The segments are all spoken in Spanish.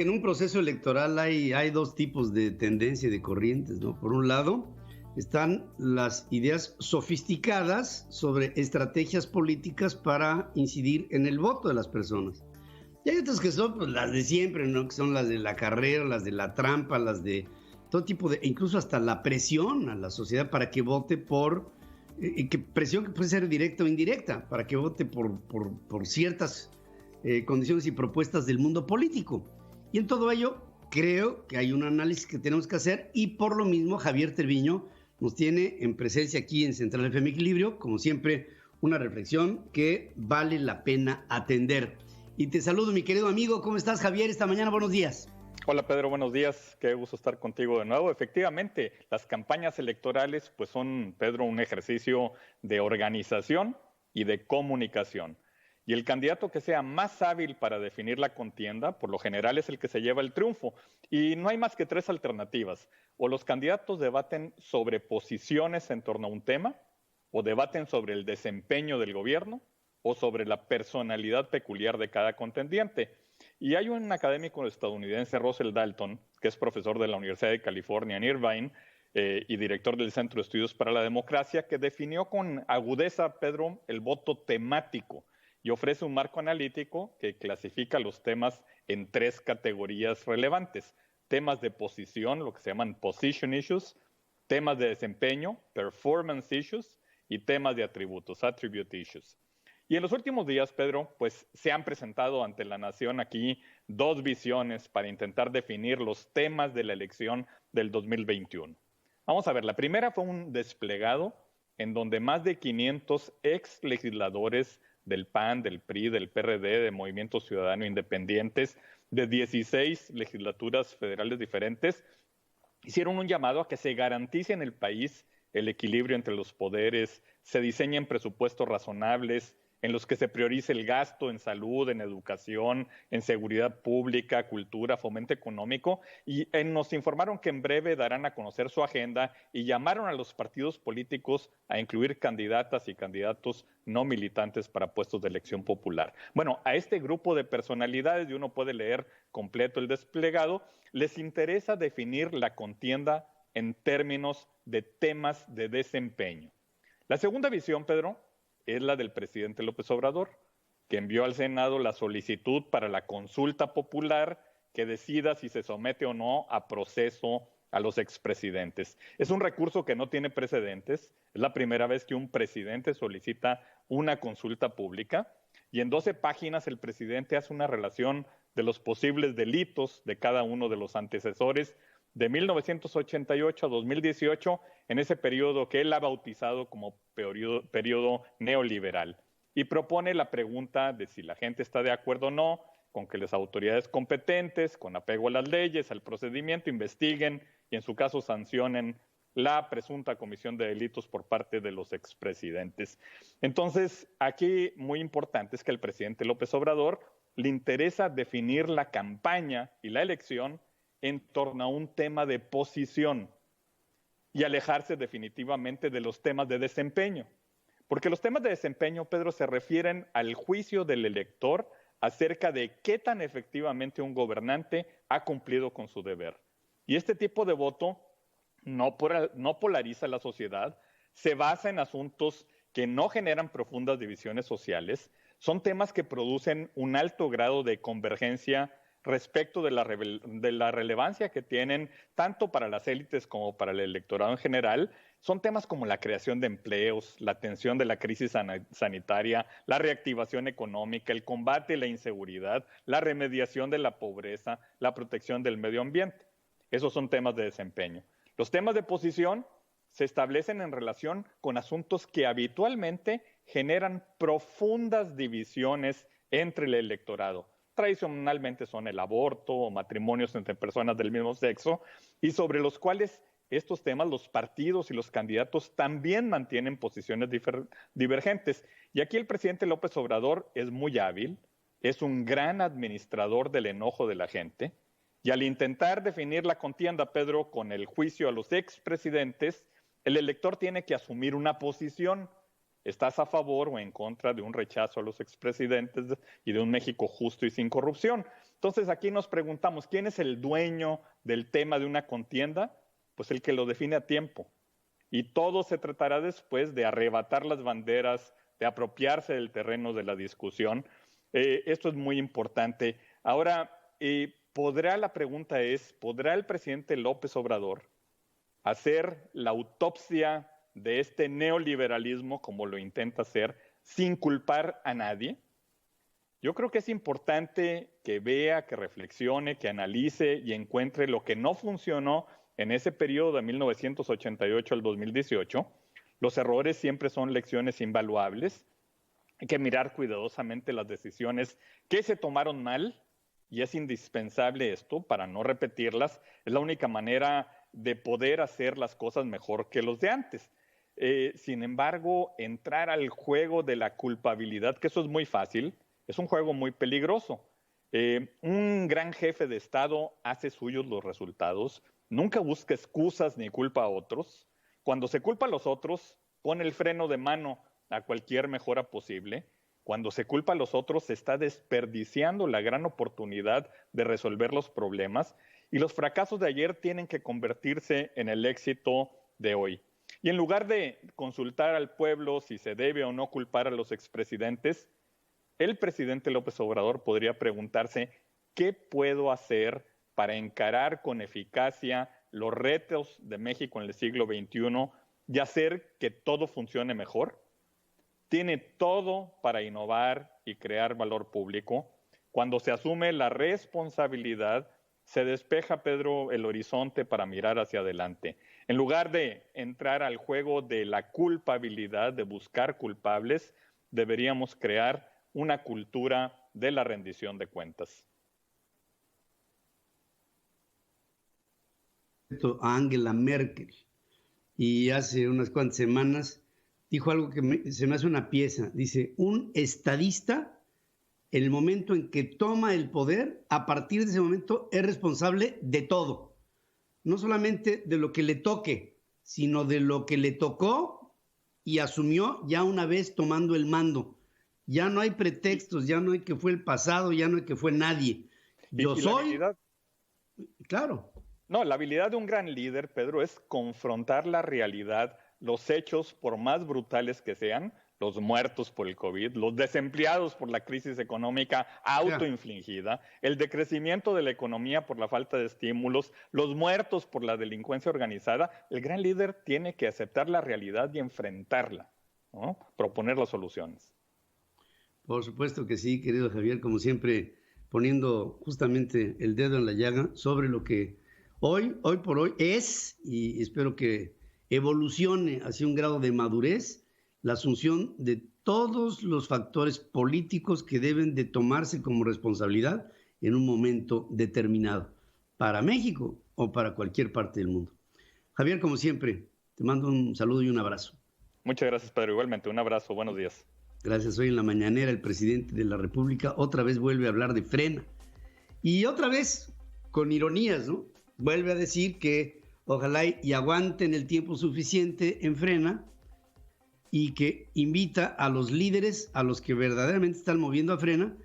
En un proceso electoral hay dos tipos de tendencia y de corrientes, ¿no? Por un lado, están las ideas sofisticadas sobre estrategias políticas para incidir en el voto de las personas. Y hay otras que son pues, las de siempre, ¿no? Que son las de la carrera, las de la trampa, las de todo tipo de, incluso hasta la presión a la sociedad para que vote por, presión que puede ser directa o indirecta, para que vote por ciertas condiciones y propuestas del mundo político. Y en todo ello, creo que hay un análisis que tenemos que hacer y por lo mismo Javier Treviño nos tiene en presencia aquí en Central FM Equilibrio, como siempre, una reflexión que vale la pena atender. Y te saludo, mi querido amigo. ¿Cómo estás, Javier? Esta mañana, buenos días. Hola, Pedro, buenos días. Qué gusto estar contigo de nuevo. Efectivamente, las campañas electorales pues son, Pedro, un ejercicio de organización y de comunicación. Y el candidato que sea más hábil para definir la contienda, por lo general es el que se lleva el triunfo. Y no hay más que tres alternativas. O los candidatos debaten sobre posiciones en torno a un tema, o debaten sobre el desempeño del gobierno, o sobre la personalidad peculiar de cada contendiente. Y hay un académico estadounidense, Russell Dalton, que es profesor de la Universidad de California en Irvine y director del Centro de Estudios para la Democracia, que definió con agudeza, Pedro, el voto temático y ofrece un marco analítico que clasifica los temas en tres categorías relevantes. Temas de posición, lo que se llaman position issues, temas de desempeño, performance issues, y temas de atributos, attribute issues. Y en los últimos días, Pedro, pues se han presentado ante la nación aquí dos visiones para intentar definir los temas de la elección del 2021. Vamos a ver, la primera fue un desplegado en donde más de 500 ex legisladores del PAN, del PRI, del PRD, de Movimiento Ciudadano Independientes, de 16 legislaturas federales diferentes, hicieron un llamado a que se garantice en el país el equilibrio entre los poderes, se diseñen presupuestos razonables, en los que se priorice el gasto en salud, en educación, en seguridad pública, cultura, fomento económico, y nos informaron que en breve darán a conocer su agenda y llamaron a los partidos políticos a incluir candidatas y candidatos no militantes para puestos de elección popular. Bueno, a este grupo de personalidades, y uno puede leer completo el desplegado, les interesa definir la contienda en términos de temas de desempeño. La segunda visión, Pedro, es la del presidente López Obrador, que envió al Senado la solicitud para la consulta popular que decida si se somete o no a proceso a los expresidentes. Es un recurso que no tiene precedentes, es la primera vez que un presidente solicita una consulta pública y en 12 páginas el presidente hace una relación de los posibles delitos de cada uno de los antecesores de 1988 a 2018, en ese periodo que él ha bautizado como periodo neoliberal. Y propone la pregunta de si la gente está de acuerdo o no con que las autoridades competentes, con apego a las leyes, al procedimiento, investiguen y en su caso sancionen la presunta comisión de delitos por parte de los expresidentes. Entonces, aquí muy importante es que al presidente López Obrador le interesa definir la campaña y la elección en torno a un tema de posición y alejarse definitivamente de los temas de desempeño. Porque los temas de desempeño, Pedro, se refieren al juicio del elector acerca de qué tan efectivamente un gobernante ha cumplido con su deber. Y este tipo de voto no polariza la sociedad, se basa en asuntos que no generan profundas divisiones sociales, son temas que producen un alto grado de convergencia respecto de la relevancia que tienen tanto para las élites como para el electorado en general. Son temas como la creación de empleos, la atención de la crisis sanitaria, la reactivación económica, el combate a la inseguridad, la remediación de la pobreza, la protección del medio ambiente. Esos son temas de desempeño. Los temas de posición se establecen en relación con asuntos que habitualmente generan profundas divisiones entre el electorado. Tradicionalmente son el aborto o matrimonios entre personas del mismo sexo, y sobre los cuales estos temas los partidos y los candidatos también mantienen posiciones divergentes. Y aquí el presidente López Obrador es muy hábil, es un gran administrador del enojo de la gente, y al intentar definir la contienda, Pedro, con el juicio a los expresidentes, el elector tiene que asumir una posición. ¿Estás a favor o en contra de un rechazo a los expresidentes y de un México justo y sin corrupción? Entonces aquí nos preguntamos, ¿quién es el dueño del tema de una contienda? Pues el que lo define a tiempo. Y todo se tratará después de arrebatar las banderas, de apropiarse del terreno de la discusión. Esto es muy importante. Ahora, la pregunta es, ¿podrá el presidente López Obrador hacer la autopsia de este neoliberalismo como lo intenta hacer sin culpar a nadie? Yo creo que es importante que vea, que reflexione, que analice y encuentre lo que no funcionó en ese periodo de 1988 al 2018. Los errores siempre son lecciones invaluables. Hay que mirar cuidadosamente las decisiones que se tomaron mal y es indispensable esto para no repetirlas. Es la única manera de poder hacer las cosas mejor que los de antes. Sin embargo, entrar al juego de la culpabilidad, que eso es muy fácil, es un juego muy peligroso. Un gran jefe de Estado hace suyos los resultados, nunca busca excusas ni culpa a otros. Cuando se culpa a los otros, pone el freno de mano a cualquier mejora posible. Cuando se culpa a los otros, se está desperdiciando la gran oportunidad de resolver los problemas y los fracasos de ayer tienen que convertirse en el éxito de hoy. Y en lugar de consultar al pueblo si se debe o no culpar a los expresidentes, el presidente López Obrador podría preguntarse, ¿qué puedo hacer para encarar con eficacia los retos de México en el siglo XXI y hacer que todo funcione mejor? Tiene todo para innovar y crear valor público. Cuando se asume la responsabilidad, se despeja, Pedro, el horizonte para mirar hacia adelante. En lugar de entrar al juego de la culpabilidad, de buscar culpables, deberíamos crear una cultura de la rendición de cuentas. A Angela Merkel, y hace unas cuantas semanas dijo algo que se me hace una pieza. Dice, un estadista, en el momento en que toma el poder, a partir de ese momento es responsable de todo. No solamente de lo que le toque, sino de lo que le tocó y asumió ya una vez tomando el mando. Ya no hay pretextos, ya no hay que fue el pasado, ya no hay que fue nadie. Yo soy... Claro. No, la habilidad de un gran líder, Pedro, es confrontar la realidad, los hechos, por más brutales que sean, los muertos por el COVID, los desempleados por la crisis económica autoinfligida, el decrecimiento de la economía por la falta de estímulos, los muertos por la delincuencia organizada. El gran líder tiene que aceptar la realidad y enfrentarla, ¿no? Proponer las soluciones. Por supuesto que sí, querido Javier, como siempre, poniendo justamente el dedo en la llaga sobre lo que hoy por hoy es, y espero que evolucione hacia un grado de madurez, la asunción de todos los factores políticos que deben de tomarse como responsabilidad en un momento determinado, para México o para cualquier parte del mundo. Javier, como siempre, te mando un saludo y un abrazo. Muchas gracias, Pedro. Igualmente, un abrazo. Buenos días. Gracias. Hoy en la mañanera el presidente de la República otra vez vuelve a hablar de Frena. Y otra vez, con ironías, ¿no? Vuelve a decir que ojalá y aguanten el tiempo suficiente en Frena y que invita a los líderes, a los que verdaderamente están moviendo a Frena,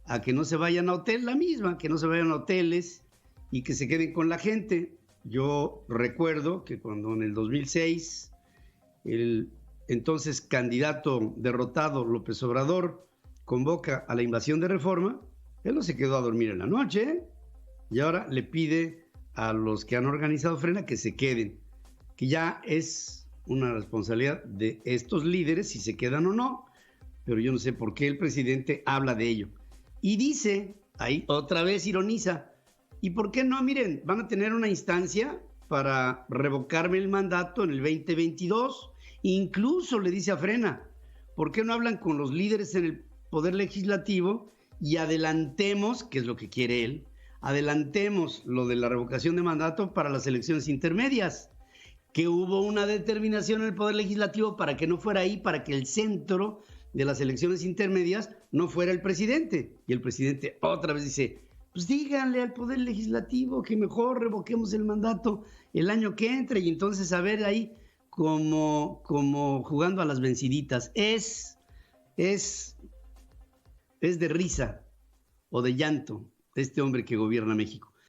a que no se vayan a hotel, la misma, que no se vayan a hoteles y que se queden con la gente. Yo recuerdo que cuando en el 2006 el entonces candidato derrotado López Obrador convoca a la invasión de Reforma, él no se quedó a dormir en la noche, ¿eh? Y ahora le pide a los que han organizado Frena que se queden, que ya es una responsabilidad de estos líderes si se quedan o no, pero yo no sé por qué el presidente habla de ello. Y dice, ahí otra vez ironiza, ¿y por qué no? Miren, van a tener una instancia para revocarme el mandato en el 2022. Incluso le dice a Frena, ¿por qué no hablan con los líderes en el Poder Legislativo y adelantemos, que es lo que quiere él, adelantemos lo de la revocación de mandato para las elecciones intermedias? Que hubo una determinación en el Poder Legislativo para que no fuera ahí, para que el centro de las elecciones intermedias no fuera el presidente. Y el presidente otra vez dice, pues díganle al Poder Legislativo que mejor revoquemos el mandato el año que entre y entonces a ver ahí como jugando a las venciditas. Es de risa o de llanto de este hombre que gobierna México.